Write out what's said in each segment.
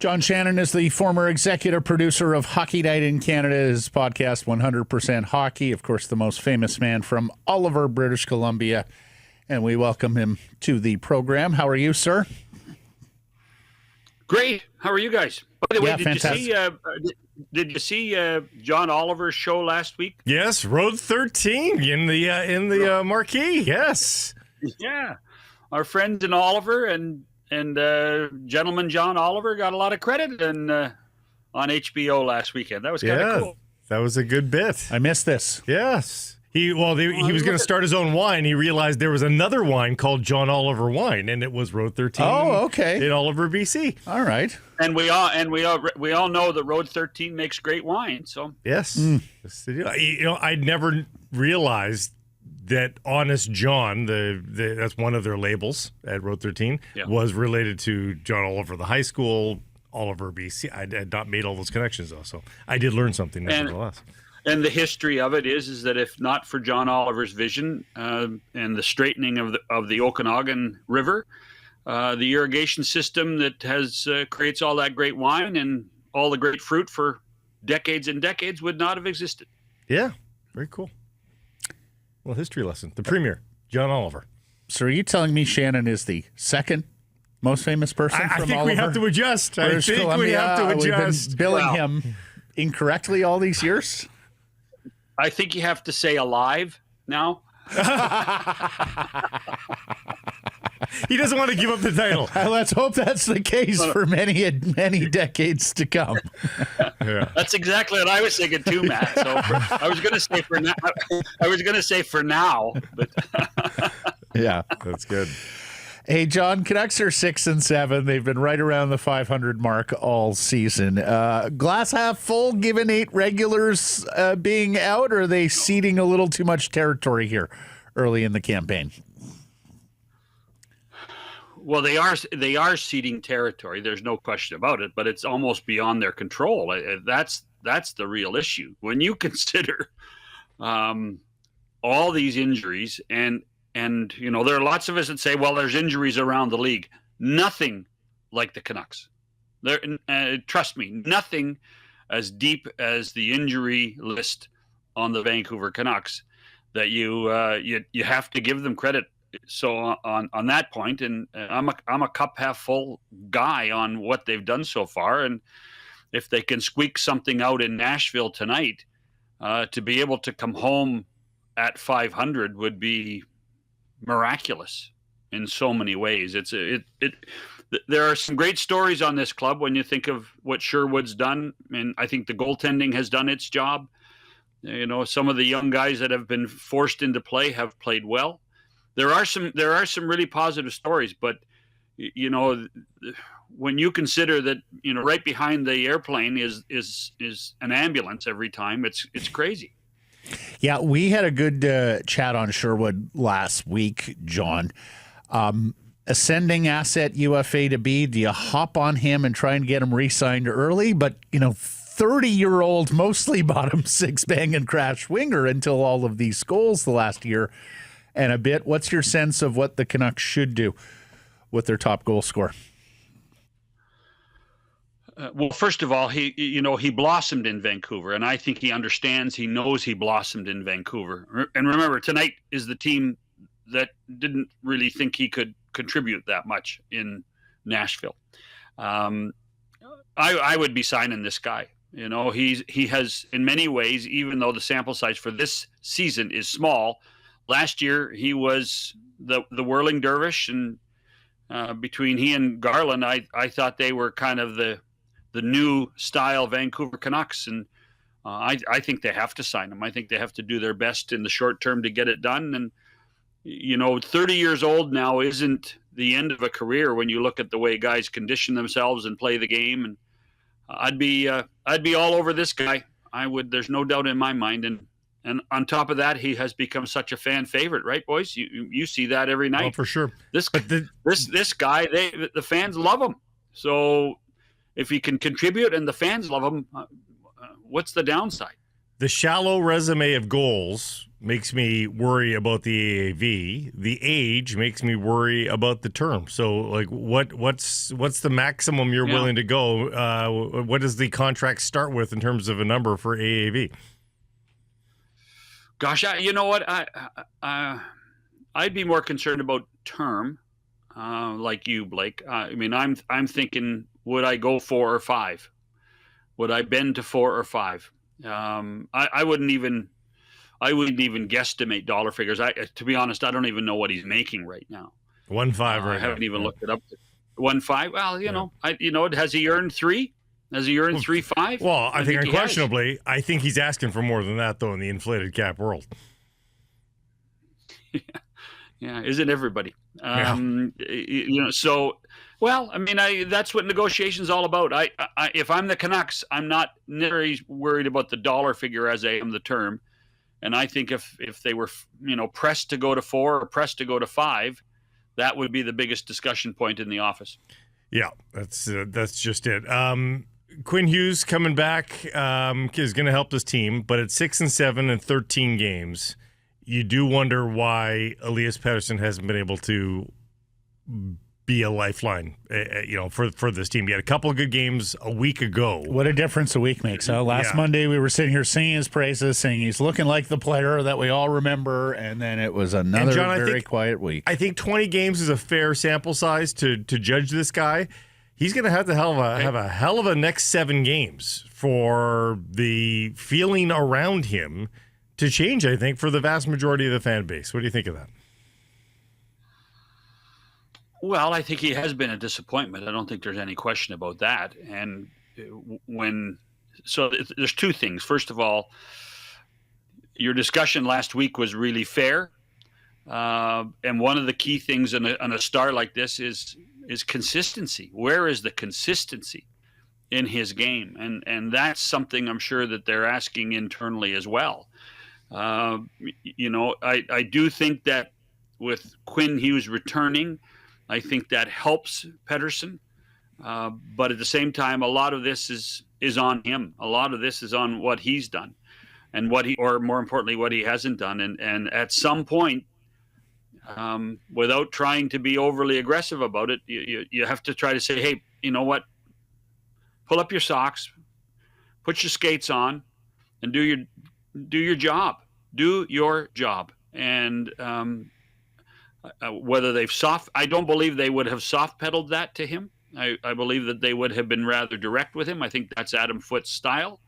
John Shannon is the former executive producer of Hockey Night in Canada's podcast 100% Hockey. Of course, the most famous man from Oliver, British Columbia. And we welcome him to the program. How are you, sir? Great. How are you guys? By the way, fantastic. did you see John Oliver's show last week? Yes, Road 13 in the marquee. Yes. Yeah. Our friend in Oliver and gentleman John Oliver got a lot of credit on HBO last weekend. That was kind of cool. That was a good bit. I missed this. Yes. He was going to start his own wine. He realized there was another wine called John Oliver Wine, and it was Road 13. Oh, okay. In Oliver, BC. All right. And we all know that Road 13 makes great wine. So yes. I'd never realized that Honest John, that's one of their labels at Road 13, was related to John Oliver, the high school, Oliver, BC. I had not made all those connections, though, so I did learn something nevertheless. And the history of it is that if not for John Oliver's vision and the straightening of the Okanagan River, the irrigation system that creates all that great wine and all the great fruit for decades and decades would not have existed. Yeah, very cool. Well, history lesson. The premier, John Oliver. So are you telling me Shannon is the second most famous person from Oliver? I think we have to adjust. We've been billing him incorrectly all these years? I think you have to say alive now. He doesn't want to give up the title. Let's hope that's the case for many decades to come. Yeah. That's exactly what I was thinking too, Matt. So I was going to say for now. I was going to say for now, but yeah, that's good. Hey, John, Canucks are 6-7. They've been right around the 500 mark all season. Glass half full, given 8 regulars being out, or are they ceding a little too much territory here early in the campaign? Well, they are ceding territory. There's no question about it, but it's almost beyond their control. That's the real issue. When you consider all these injuries and there are lots of us that say, well, there's injuries around the league. Nothing like the Canucks. Trust me, nothing as deep as the injury list on the Vancouver Canucks that you have to give them credit. So on that point, and I'm a cup half full guy on what they've done so far, and if they can squeak something out in Nashville tonight, to be able to come home at 500 would be miraculous in so many ways. There are some great stories on this club when you think of what Sherwood's done, and I think the goaltending has done its job. Some of the young guys that have been forced into play have played well. There are some really positive stories, but when you consider that right behind the airplane is an ambulance every time, it's crazy. Yeah, we had a good chat on Sherwood last week, John. Ascending asset UFA to B, do you hop on him and try and get him re-signed early? But 30-year-old, mostly bottom six bang and crash winger until all of these goals the last year and a bit. What's your sense of what the Canucks should do with their top goal scorer? Well, first of all, he blossomed in Vancouver, and I think he understands. He knows he blossomed in Vancouver. And remember, tonight is the team that didn't really think he could contribute that much in Nashville. I would be signing this guy. He has, in many ways, even though the sample size for this season is small, last year he was the whirling dervish, and between he and Garland, I thought they were kind of the new style Vancouver Canucks, and I think they have to sign him. I think they have to do their best in the short term to get it done. And 30 years old now isn't the end of a career when you look at the way guys condition themselves and play the game. And I'd be all over this guy. I would. There's no doubt in my mind. And on top of that, he has become such a fan favorite, right, boys? You see that every night. Oh, for sure. This guy, the fans love him. So if he can contribute and the fans love him, what's the downside? The shallow resume of goals makes me worry about the AAV. The age makes me worry about the term. So, like, what's the maximum you're willing to go? What does the contract start with in terms of a number for AAV? Gosh, you know what? I'd be more concerned about term, like you, Blake. I mean, I'm thinking, would I go 4 or 5? Would I bend to 4 or 5? I wouldn't even guesstimate dollar figures. To be honest, I don't even know what he's making right now. 1.5 right now. I haven't even looked it up. 1.5. Well, you know, has he earned 3? Has he earned 3.5? Well, I think unquestionably, I think he's asking for more than that, though, in the inflated cap world. Yeah, isn't everybody? Yeah. So, well, I mean, that's what negotiation's all about. If I'm the Canucks, I'm not nearly worried about the dollar figure as I am the term. And I think if they were, pressed to go to 4 or pressed to go to 5, that would be the biggest discussion point in the office. Yeah, that's just it. Quinn Hughes coming back is going to help this team, but at 6-7 and 13 games, you do wonder why Elias Pettersson hasn't been able to be a lifeline, for this team. He had a couple of good games a week ago. What a difference a week makes, huh? Last Monday, we were sitting here singing his praises, saying he's looking like the player that we all remember, and then it was another very quiet week. I think 20 games is a fair sample size to judge this guy. He's going to have a hell of a next 7 games for the feeling around him to change, I think, for the vast majority of the fan base. What do you think of that? Well, I think he has been a disappointment. I don't think there's any question about that. And there's 2 things. First of all, your discussion last week was really fair. And one of the key things on a star like this is consistency. Where is the consistency in his game? And that's something I'm sure that they're asking internally as well. I do think that with Quinn Hughes returning, I think that helps Pettersson. But at the same time, a lot of this is on him. A lot of this is on what he's done and or more importantly, what he hasn't done. And at some point, without trying to be overly aggressive about it, you have to try to say, hey, you know what? Pull up your socks, put your skates on, and do your job. Do your job. And whether they've I don't believe they would have soft pedaled that to him. I believe that they would have been rather direct with him. I think that's Adam Foote's style.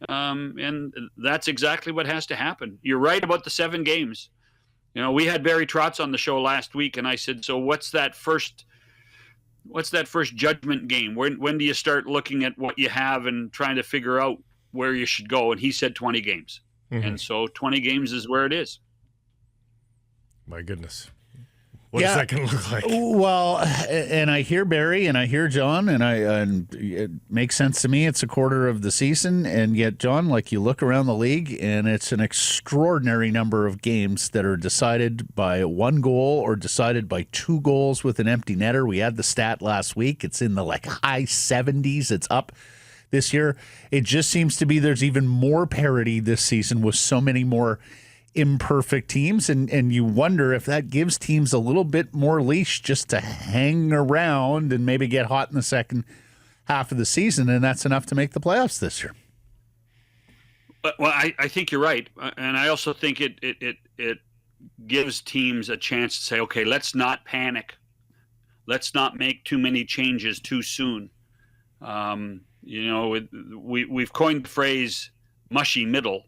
And that's exactly what has to happen. You're right about the 7 games. We had Barry Trotz on the show last week, and I said, so what's that first judgment game? When do you start looking at what you have and trying to figure out where you should go? And he said 20 games. Mm-hmm. And so 20 games is where it is. My goodness. What is that going to look like? Well, and I hear Barry and I hear John, and it makes sense to me. It's a quarter of the season, and yet, John, like, you look around the league, and it's an extraordinary number of games that are decided by 1 goal or decided by 2 goals with an empty netter. We had the stat last week. It's in the high 70s. It's up this year. It just seems to be there's even more parity this season with so many more imperfect teams, and you wonder if that gives teams a little bit more leash just to hang around and maybe get hot in the second half of the season, and that's enough to make the playoffs this year. Well, I think you're right, and I also think it gives teams a chance to say, okay, let's not panic, let's not make too many changes too soon. We've coined the phrase "mushy middle."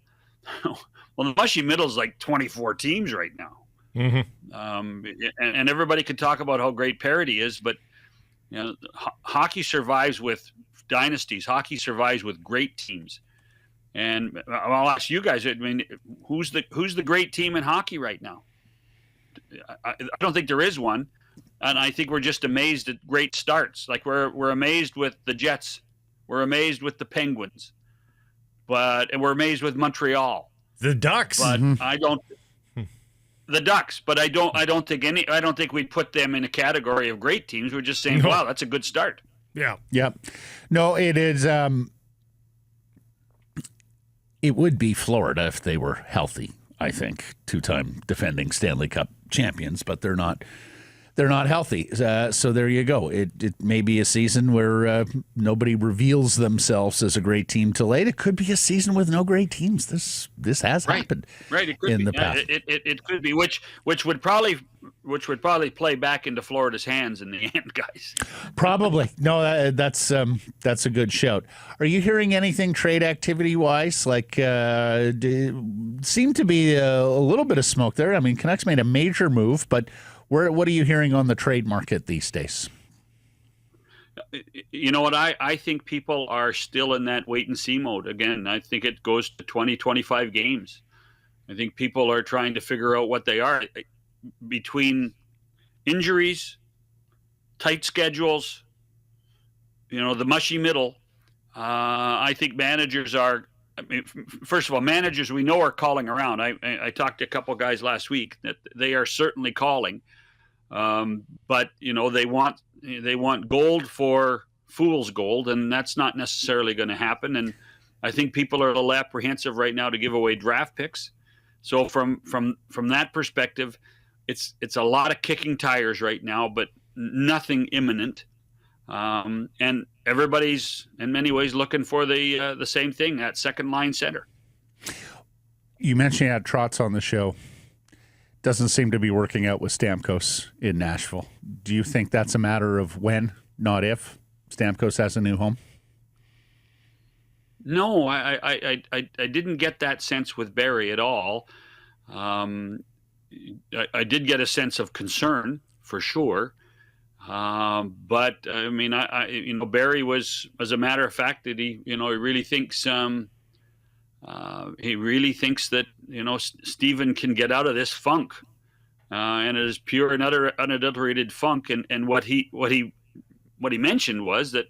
Well, the mushy middle is like 24 teams right now. Mm-hmm. And everybody can talk about how great parity is, but hockey survives with dynasties. Hockey survives with great teams. And I'll ask you guys, I mean, who's the great team in hockey right now? I don't think there is one. And I think we're just amazed at great starts. Like we're amazed with the Jets. We're amazed with the Penguins. And we're amazed with Montreal. The Ducks. But the Ducks, but I don't think we'd put them in a category of great teams. We're just saying, wow, that's a good start. Yeah. Yeah. No, it is it would be Florida if they were healthy. I think, 2-time defending Stanley Cup champions, but they're not healthy. So there you go. It may be a season where nobody reveals themselves as a great team till late. It could be a season with no great teams. This has happened it could in be. the past. It could be, which would probably play back into Florida's hands in the end, guys. Probably. No, that's a good shout. Are you hearing anything trade activity wise? Like, seemed to be a little bit of smoke there. I mean, Canucks made a major move, but what are you hearing on the trade market these days? You know what? I think people are still in that wait and see mode. Again, I think it goes to 20, 25 games. I think people are trying to figure out what they are. Between injuries, tight schedules, the mushy middle, I think managers are. I mean, first of all, managers we know are calling around. I talked to a couple of guys last week that they are certainly calling, but they want gold for fool's gold, and that's not necessarily going to happen. And I think people are a little apprehensive right now to give away draft picks. So from that perspective, it's a lot of kicking tires right now, but nothing imminent. And everybody's in many ways looking for the same thing, that second line center. You mentioned you had Trotz on the show. Doesn't seem to be working out with Stamkos in Nashville. Do you think that's a matter of when, not if, Stamkos has a new home? No, I didn't get that sense with Barry at all. I did get a sense of concern for sure. But I mean, Barry was, as a matter of fact, that he really thinks that Steven can get out of this funk, and it is pure and utter unadulterated funk. And what he mentioned was that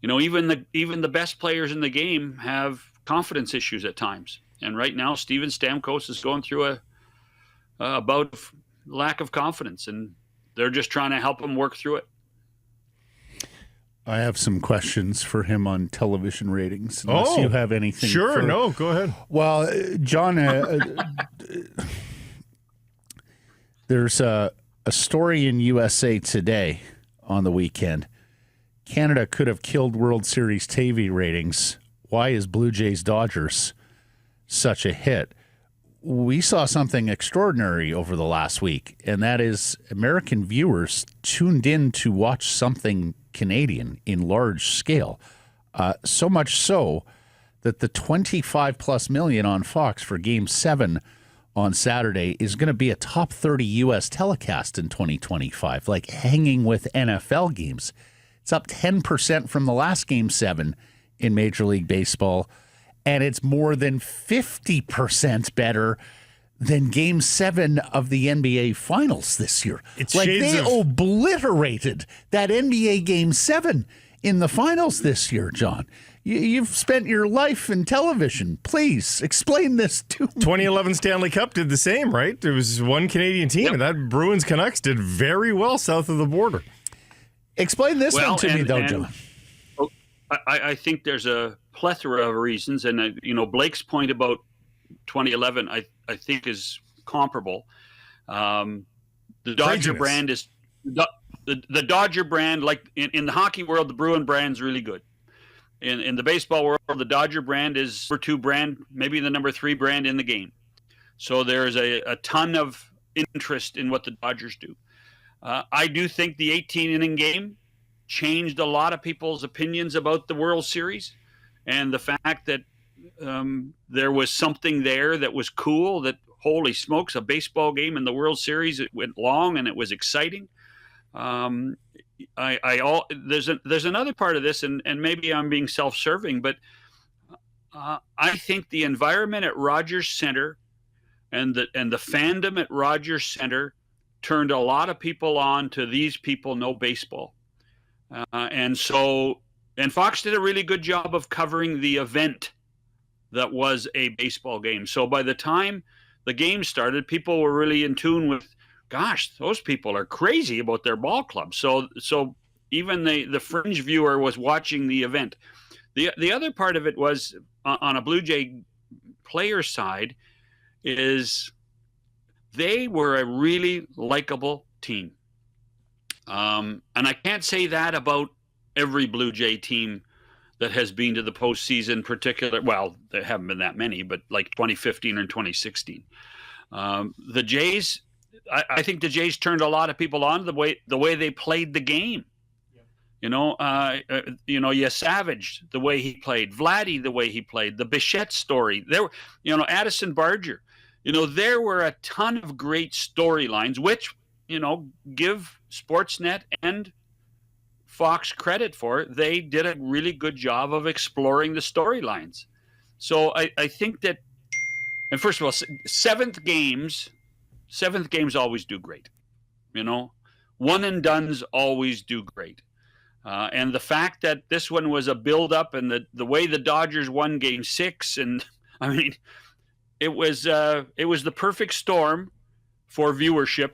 even the best players in the game have confidence issues at times, and right now Steven Stamkos is going through a bout of lack of confidence, and they're just trying to help him work through it. I have some questions for him on television ratings. Unless you have anything. Sure, no, go ahead. Well, John, there's a story in USA Today on the weekend. Canada could have killed World Series TV ratings. Why is Blue Jays Dodgers such a hit? We saw something extraordinary over the last week, and that is American viewers tuned in to watch something Canadian in large scale. So much so that the 25+ million on Fox for Game 7 on Saturday is going to be a top 30 U.S. telecast in 2025, like hanging with NFL games. It's up 10% from the last Game 7 in Major League Baseball, and it's more than 50% better than Game 7 of the NBA Finals this year. It's like they obliterated that NBA Game 7 in the Finals this year, John. You've spent your life in television. Please explain this to me. 2011 Stanley Cup did the same, right? There was one Canadian team, and that Bruins Canucks did very well south of the border. Explain this one to me, though, John. I think there's a plethora of reasons, and Blake's point about 2011, I think, is comparable. The Dodger brand is the Dodger brand, like in the hockey world, the Bruin brand's really good. In the baseball world, the Dodger brand is number 2 brand, maybe the number 3 brand in the game. So there's a ton of interest in what the Dodgers do. I do think the 18-inning game changed a lot of people's opinions about the World Series, and the fact that there was something there that was cool, that holy smokes, a baseball game in the World Series, it went long and it was exciting. There's another part of this, and maybe I'm being self-serving, but I think the environment at Rogers Center and the fandom at Rogers Center turned a lot of people on to these people know baseball. And Fox did a really good job of covering the event that was a baseball game. So by the time the game started, people were really in tune with, gosh, those people are crazy about their ball club. So even the fringe viewer was watching the event. The other part of it was on a Blue Jay player side is they were a really likable team. And I can't say that about every Blue Jay team that has been to the postseason, particular. Well, there haven't been that many, but like 2015 and 2016. The Jays, I think the Jays turned a lot of people on the way they played the game. You know, you savaged the way he played, Vladdy the way he played, the Bichette story. There were, Addison Barger. There were a ton of great storylines, which, give Sportsnet and Fox credit for. They did a really good job of exploring the storylines. So I think that, and first of all, seventh games always do great. One and dones always do great. And the fact that this one was a build-up, and the way the Dodgers won Game 6, and I mean, it was the perfect storm for viewership,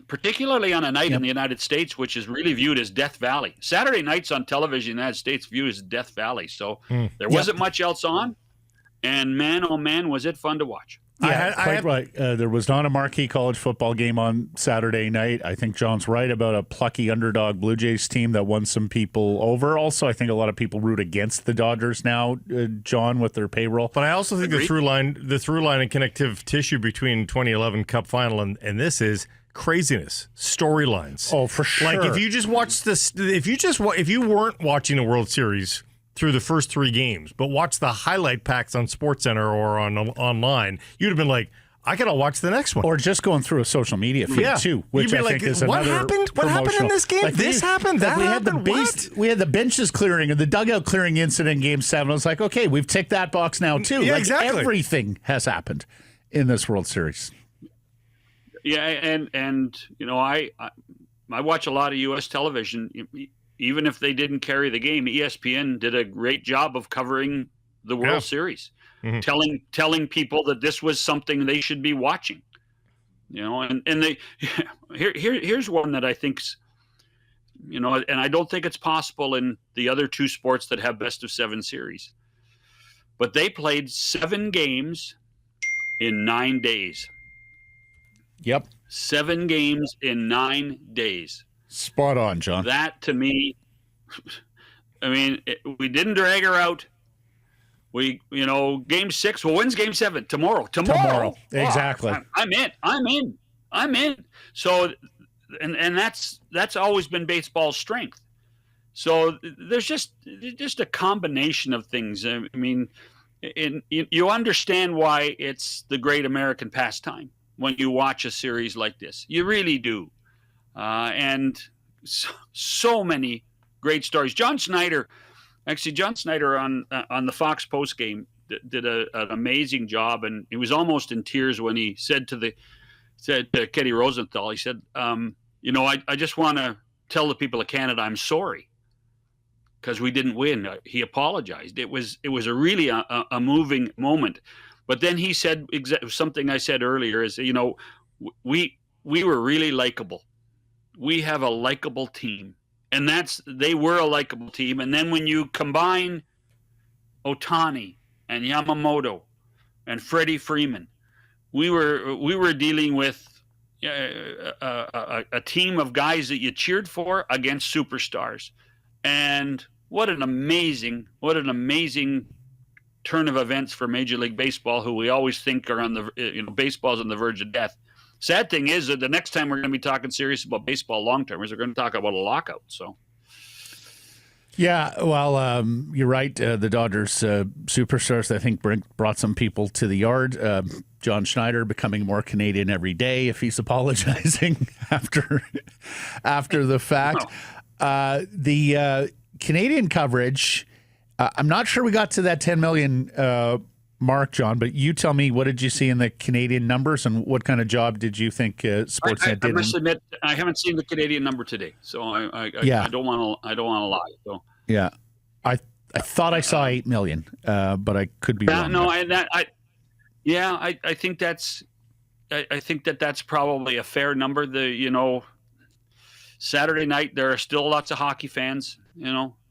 particularly on a night in the United States, which is really viewed as Death Valley. Saturday nights on television in the United States viewed as Death Valley. So there wasn't much else on, and man, oh man, was it fun to watch. Yeah, quite right. There was not a marquee college football game on Saturday night. I think John's right about a plucky underdog Blue Jays team that won some people over. Also, I think a lot of people root against the Dodgers now, John, with their payroll. But I also think the through line and connective tissue between 2011 Cup Final and this is craziness, storylines. Oh, for sure. Like if you just watch this, if you weren't watching the World Series through the first 3 games, but watch the highlight packs on SportsCenter or online, you'd have been like, I gotta watch the next one. Or just going through a social media feed too, which I think is what another happened? What happened in this game? This happened. That happened. We had the benches clearing and the dugout clearing incident in Game 7. I was like, okay, we've ticked that box now too. Yeah, like exactly. Everything has happened in this World Series. Yeah, and I watch a lot of U.S. television. Even if they didn't carry the game, ESPN did a great job of covering the World Series, telling people that this was something they should be watching. And they here's one that I think's, and I don't think it's possible in the other 2 sports that have best of 7 series. But they played 7 games in 9 days. Yep. 7 games in 9 days. Spot on, John. That to me, I mean, we didn't drag her out. Game 6. Well, when's Game 7? Tomorrow. Exactly. I'm in. So, and that's always been baseball's strength. So there's just a combination of things. I mean, you understand why it's the great American pastime when you watch a series like this. You really do. And so many great stories. John Snyder on the Fox post game did an amazing job, and he was almost in tears when he said to Kenny Rosenthal, he said, I just want to tell the people of Canada I'm sorry because we didn't win. He apologized. It was a really a moving moment. But then he said something I said earlier is, we were really likable. We have a likable team, and they were a likable team. And then when you combine Ohtani and Yamamoto and Freddie Freeman, we were dealing with a team of guys that you cheered for against superstars. And what an amazing turn of events for Major League Baseball, who we always think are on the baseball's on the verge of death. Sad thing is that the next time we're going to be talking serious about baseball long-termers, we're going to talk about a lockout. So, yeah, well, you're right. The Dodgers superstars, I think, brought some people to the yard. John Schneider becoming more Canadian every day if he's apologizing after the fact. The Canadian coverage, I'm not sure we got to that 10 million mark, John, but you tell me, what did you see in the Canadian numbers, and what kind of job did you think Sportsnet did? I must admit, I haven't seen the Canadian number today, so I don't want to lie. So yeah, I thought I saw 8 million, but I could be wrong. No, I think that's that's probably a fair number. Saturday night there are still lots of hockey fans.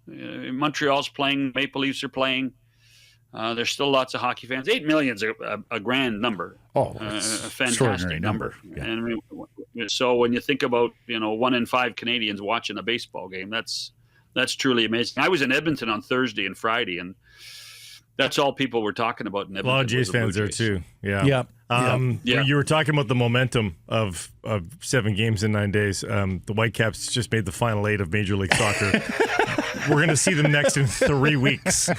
Montreal's playing, Maple Leafs are playing. There's still lots of hockey fans. 8 million's a grand number. Oh, a fantastic extraordinary number. Yeah. And I mean, so when you think about 1 in 5 Canadians watching a baseball game, that's truly amazing. I was in Edmonton on Thursday and Friday, and that's all people were talking about in Edmonton. A lot of Jays fans there too. Yeah. Yeah. You were talking about the momentum of 7 games in 9 days. The Whitecaps just made the final 8 of Major League Soccer. We're going to see them next in 3 weeks.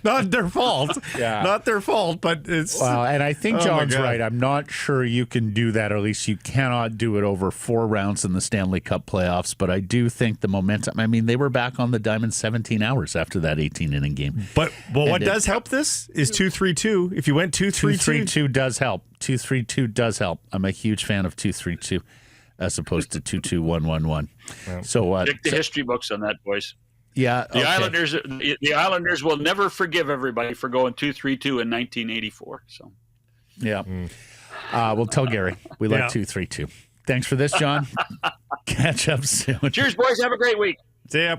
Not their fault. Yeah. Not their fault, but it's... Well, and I think Oh, my John's God. right. I'm not sure you can do that, or at least you cannot do it over 4 rounds in the Stanley Cup playoffs. But I do think the momentum, I mean, they were back on the diamond 17 hours after that 18-inning game. But what does help this is 2-3-2. If you went 2-3-2... 2-3-2 does help. 2-3-2 does help. I'm a huge fan of 2-3-2 as opposed to 2-2-1-1-1. So Check the history books on that, boys. yeah, The Islanders will never forgive everybody for going 2-3-2 in 1984. So Yeah. We'll tell Gary we like 2-3-2. Thanks for this, John. Catch up soon. cheers, boys. Have a great week. See ya.